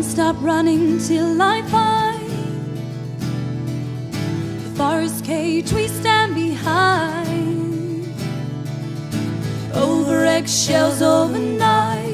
stop running till I find the forest cage we stand behind. Over eggshells overnight,